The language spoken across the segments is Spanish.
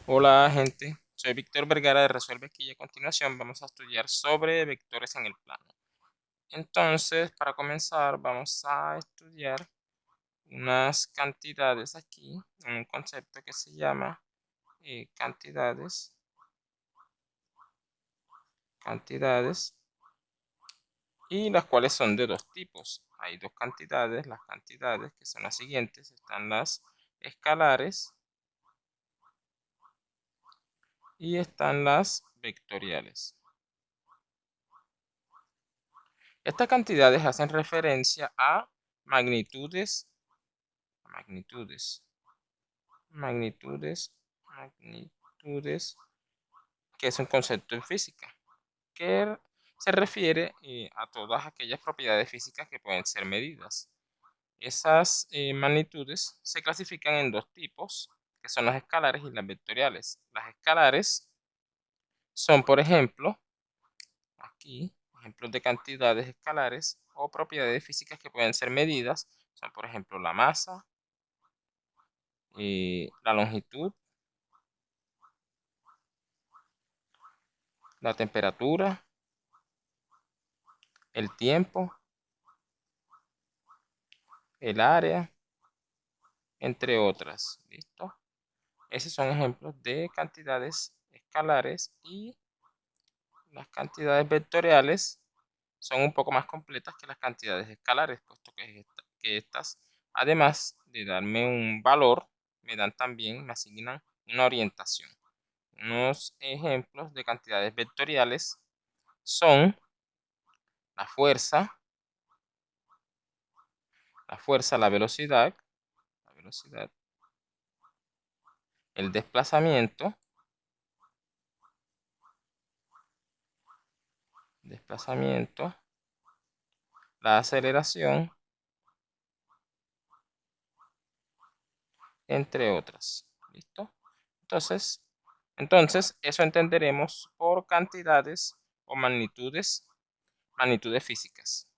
Hola gente, soy Víctor Vergara de Resuelve aquí y a continuación vamos a estudiar sobre vectores en el plano. Entonces, para comenzar vamos a estudiar unas cantidades aquí, un concepto que se llama cantidades, y las cuales son de dos tipos. Hay dos cantidades, las cantidades que son las siguientes, están las escalares y están las vectoriales. Estas cantidades hacen referencia a magnitudes, magnitudes, que es un concepto en física, que se refiere a todas aquellas propiedades físicas que pueden ser medidas. Esas magnitudes se clasifican en dos tipos, que son las escalares y las vectoriales. Las escalares son, por ejemplo, aquí, ejemplos de cantidades escalares o propiedades físicas que pueden ser medidas, son, por ejemplo, la masa, la longitud, la temperatura, el tiempo, el área, entre otras. ¿Listo? Esos son ejemplos de cantidades escalares, y las cantidades vectoriales son un poco más completas que las cantidades escalares, puesto que estas, además de darme un valor, me asignan una orientación. Unos ejemplos de cantidades vectoriales son la fuerza, la velocidad, el desplazamiento, la aceleración, entre otras. ¿Listo? Entonces, eso entenderemos por cantidades o magnitudes físicas.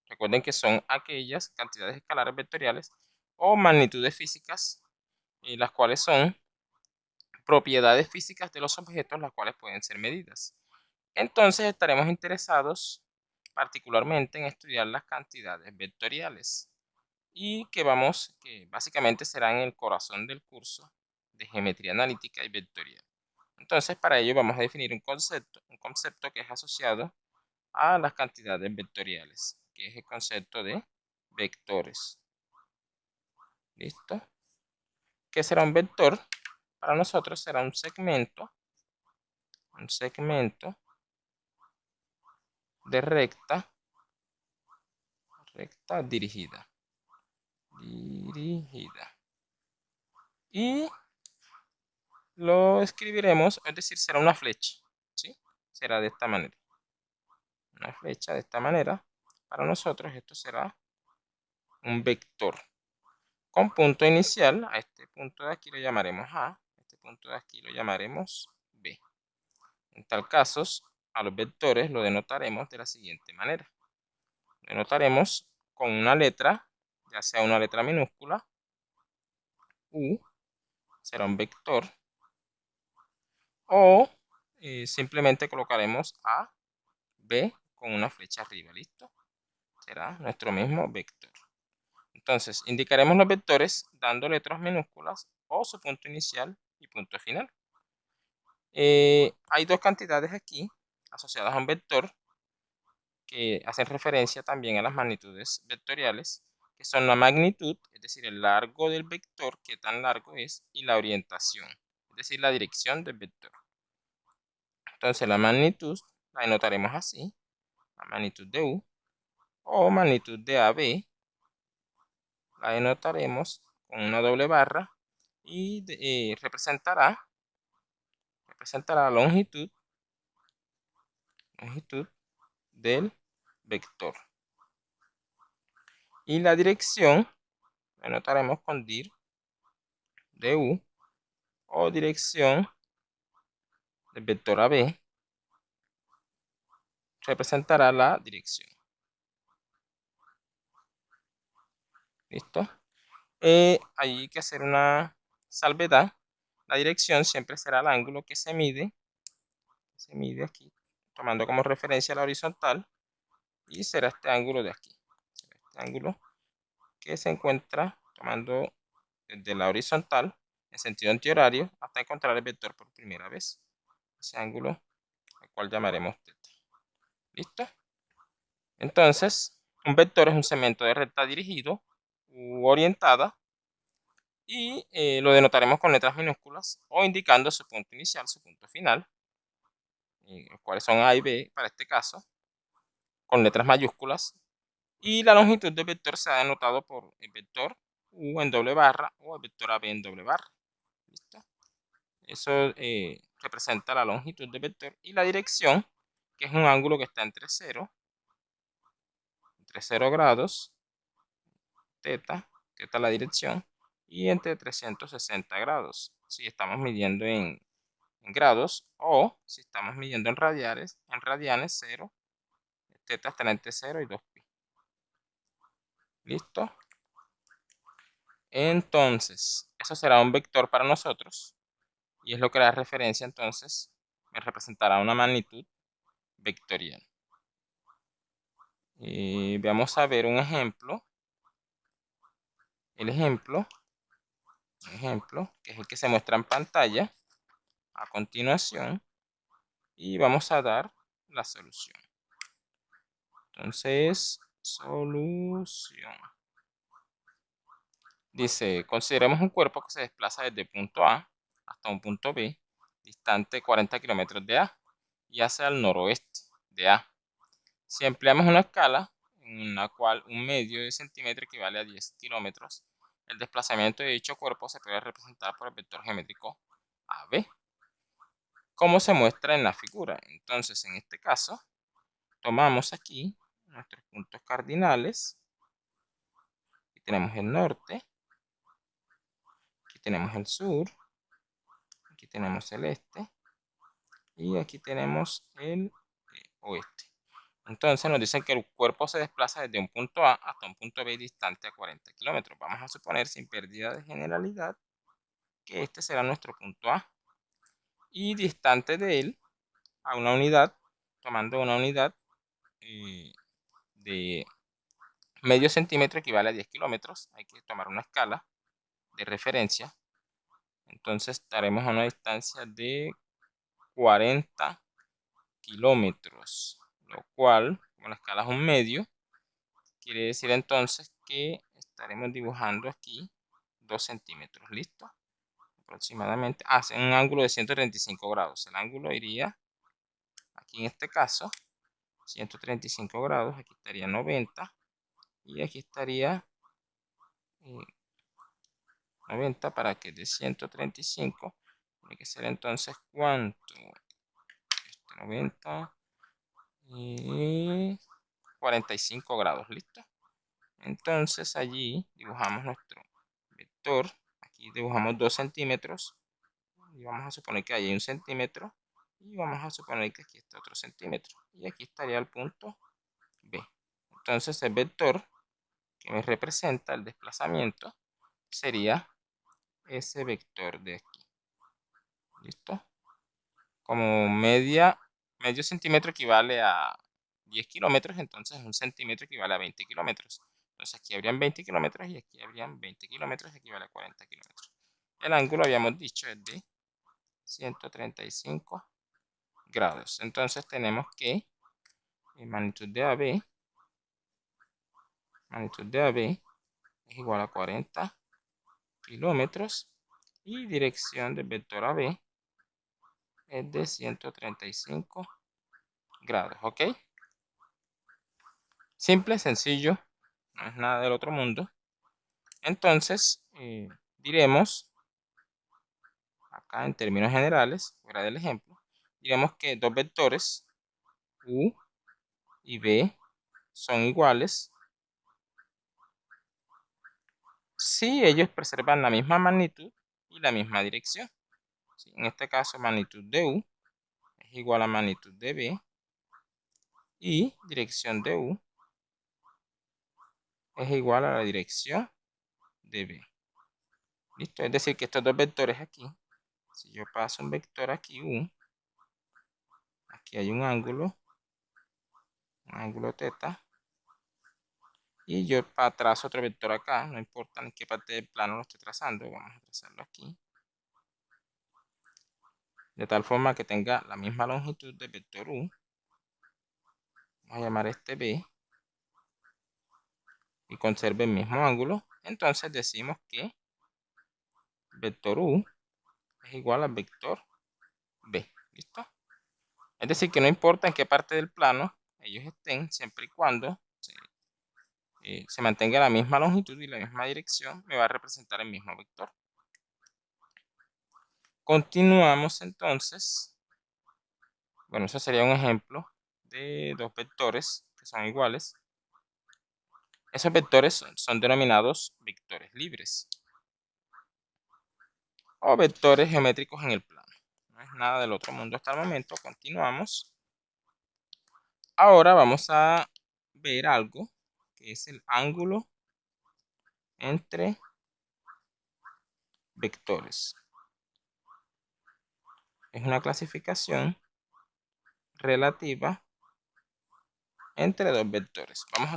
Recuerden que son aquellas cantidades escalares vectoriales o magnitudes físicas, las cuales son propiedades físicas de los objetos, las cuales pueden ser medidas. Entonces estaremos interesados particularmente en estudiar las cantidades vectoriales, y que básicamente será en el corazón del curso de geometría analítica y vectorial. Entonces, para ello vamos a definir un concepto que es asociado a las cantidades vectoriales, que es el concepto de vectores. ¿Listo? ¿Qué será un vector? Para nosotros será un segmento de recta dirigida. Y lo escribiremos, es decir, será una flecha, ¿sí? Será de esta manera. Una flecha de esta manera. Para nosotros esto será un vector con punto inicial. A este punto de aquí lo llamaremos A, a este punto de aquí lo llamaremos B. En tal caso, a los vectores lo denotaremos de la siguiente manera. Lo denotaremos con una letra, ya sea una letra minúscula, U, será un vector, o simplemente colocaremos A, B con una flecha arriba. ¿Listo? Será nuestro mismo vector. Entonces, indicaremos los vectores dando letras minúsculas o su punto inicial y punto final. Hay dos cantidades aquí asociadas a un vector que hacen referencia también a las magnitudes vectoriales, que son la magnitud, es decir, el largo del vector, qué tan largo es, y la orientación, es decir, la dirección del vector. Entonces, la magnitud la denotaremos así, la magnitud de U, o magnitud de AB, la denotaremos con una doble barra, y representará la longitud del vector. Y la dirección la anotaremos con dir de U, o dirección del vector AB, representará la dirección. ¿Listo? Hay que hacer una salvedad. La dirección siempre será el ángulo que se mide aquí, tomando como referencia la horizontal, y será este ángulo de aquí. Será este ángulo que se encuentra tomando desde la horizontal en sentido antihorario hasta encontrar el vector por primera vez. Ese ángulo al cual llamaremos θ. ¿Listo? Entonces, un vector es un segmento de recta dirigido u orientada, y lo denotaremos con letras minúsculas o indicando su punto inicial, su punto final, los cuales son A y B para este caso, con letras mayúsculas. Y la longitud del vector se ha denotado por el vector U en doble barra o el vector AB en doble barra. ¿Listo? Eso representa la longitud del vector, y la dirección, que es un ángulo que está entre 0 grados, θ la dirección, y entre 360 grados, si estamos midiendo en grados, o si estamos midiendo en radianes, 0, θ estará entre 0 y 2pi. ¿Listo? Entonces, eso será un vector para nosotros, y es lo que da referencia, entonces, me representará una magnitud vectorial. Vamos a ver un ejemplo. El ejemplo, que es el que se muestra en pantalla a continuación, y vamos a dar la solución. Entonces, solución. Dice, consideremos un cuerpo que se desplaza desde punto A hasta un punto B, distante 40 kilómetros de A, y hacia el noroeste de A. Si empleamos una escala en la cual un medio de centímetro equivale a 10 kilómetros, el desplazamiento de dicho cuerpo se puede representar por el vector geométrico AB, como se muestra en la figura. Entonces, en este caso, tomamos aquí nuestros puntos cardinales. Aquí tenemos el norte, aquí tenemos el sur, aquí tenemos el este, y aquí tenemos el oeste. Entonces nos dicen que el cuerpo se desplaza desde un punto A hasta un punto B distante a 40 kilómetros. Vamos a suponer, sin pérdida de generalidad, que este será nuestro punto A, y distante de él a una unidad, tomando una unidad de medio centímetro equivale a 10 kilómetros. Hay que tomar una escala de referencia. Entonces estaremos a una distancia de 40 kilómetros, lo cual, como la escala es un medio, quiere decir entonces que estaremos dibujando aquí 2 centímetros. ¿Listo? Aproximadamente hace un ángulo de 135 grados. El ángulo iría aquí en este caso 135 grados, aquí estaría 90, y aquí estaría 90, para que de 135 tiene que ser entonces ¿cuánto? 90 y 45 grados. ¿Listo? Entonces allí dibujamos nuestro vector. Aquí dibujamos 2 centímetros, y vamos a suponer que ahí hay 1 centímetro, y vamos a suponer que aquí está otro centímetro, y aquí estaría el punto B. Entonces el vector que me representa el desplazamiento sería ese vector de aquí. ¿Listo? Como medio centímetro equivale a 10 kilómetros, entonces 1 centímetro equivale a 20 kilómetros. Entonces aquí habrían 20 kilómetros, y aquí habrían 20 kilómetros, equivale a 40 kilómetros. El ángulo, habíamos dicho, es de 135 grados. Entonces tenemos que magnitud de AB es igual a 40 kilómetros, y dirección del vector AB es de 135 grados. ¿Ok? Simple, sencillo, no es nada del otro mundo. Entonces, diremos, acá en términos generales, fuera del ejemplo, diremos que dos vectores U y B son iguales si ellos preservan la misma magnitud y la misma dirección. ¿Sí? En este caso, magnitud de U es igual a magnitud de B, y dirección de U es igual a la dirección de B. ¿Listo? Es decir, que estos dos vectores aquí, si yo paso un vector aquí, U, aquí hay un ángulo θ, y yo trazo otro vector acá, no importa en qué parte del plano lo estoy trazando, vamos a trazarlo aquí, de tal forma que tenga la misma longitud del vector U. Vamos a llamar este B, y conserve el mismo ángulo. Entonces decimos que vector U es igual al vector B. ¿Listo? Es decir, que no importa en qué parte del plano ellos estén, siempre y cuando se mantenga la misma longitud y la misma dirección, me va a representar el mismo vector. Continuamos entonces. Bueno, eso sería un ejemplo de dos vectores que son iguales. Esos vectores son denominados vectores libres o vectores geométricos en el plano. No es nada del otro mundo hasta el momento. Continuamos. Ahora vamos a ver algo que es el ángulo entre vectores. Es una clasificación relativa entre dos vectores. Vamos a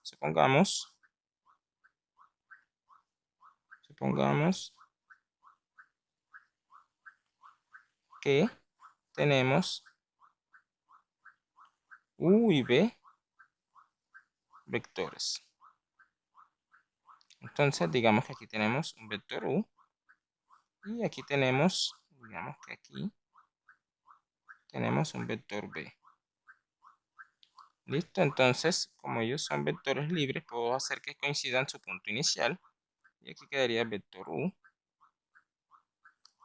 supongamos que tenemos U y B vectores. Entonces, digamos que aquí tenemos un vector U y aquí tenemos, digamos que aquí tenemos un vector B. Listo, entonces, como ellos son vectores libres, puedo hacer que coincidan su punto inicial. Y aquí quedaría el vector U.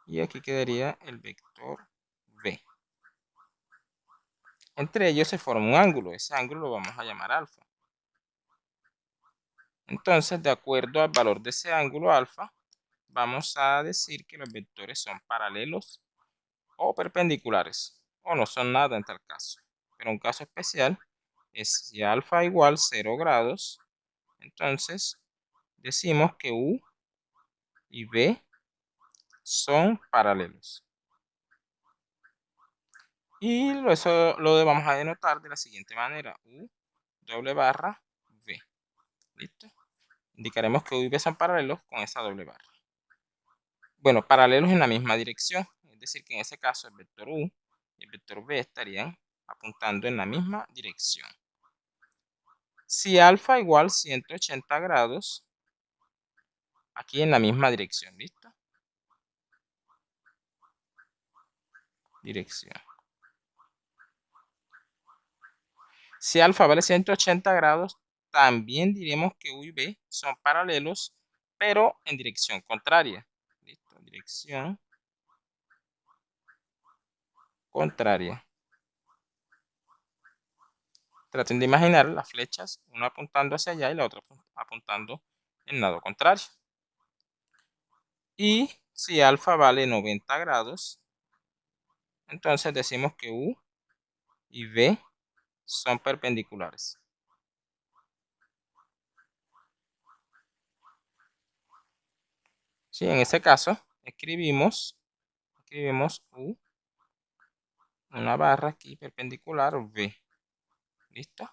Y aquí quedaría el vector B. Entre ellos se forma un ángulo. Ese ángulo lo vamos a llamar alfa. Entonces, de acuerdo al valor de ese ángulo alfa, vamos a decir que los vectores son paralelos o perpendiculares, o no son nada en tal caso. Pero un caso especial es si alfa igual 0 grados, entonces decimos que U y B son paralelos. Y eso lo vamos a denotar de la siguiente manera: U doble barra B. ¿Listo? Indicaremos que U y B son paralelos con esa doble barra. Bueno, paralelos en la misma dirección, es decir, que en ese caso el vector U y el vector B estarían apuntando en la misma dirección. Si alfa igual 180 grados, aquí en la misma dirección, ¿listo? Dirección. Si alfa vale 180 grados, también diremos que U y B son paralelos, pero en dirección contraria. ¿Listo? Dirección contraria. Traten de imaginar las flechas, una apuntando hacia allá y la otra apuntando en lado contrario. Y si alfa vale 90 grados, entonces decimos que U y B son perpendiculares. Sí, en ese caso, escribimos U, una barra aquí perpendicular B. ¿Listo?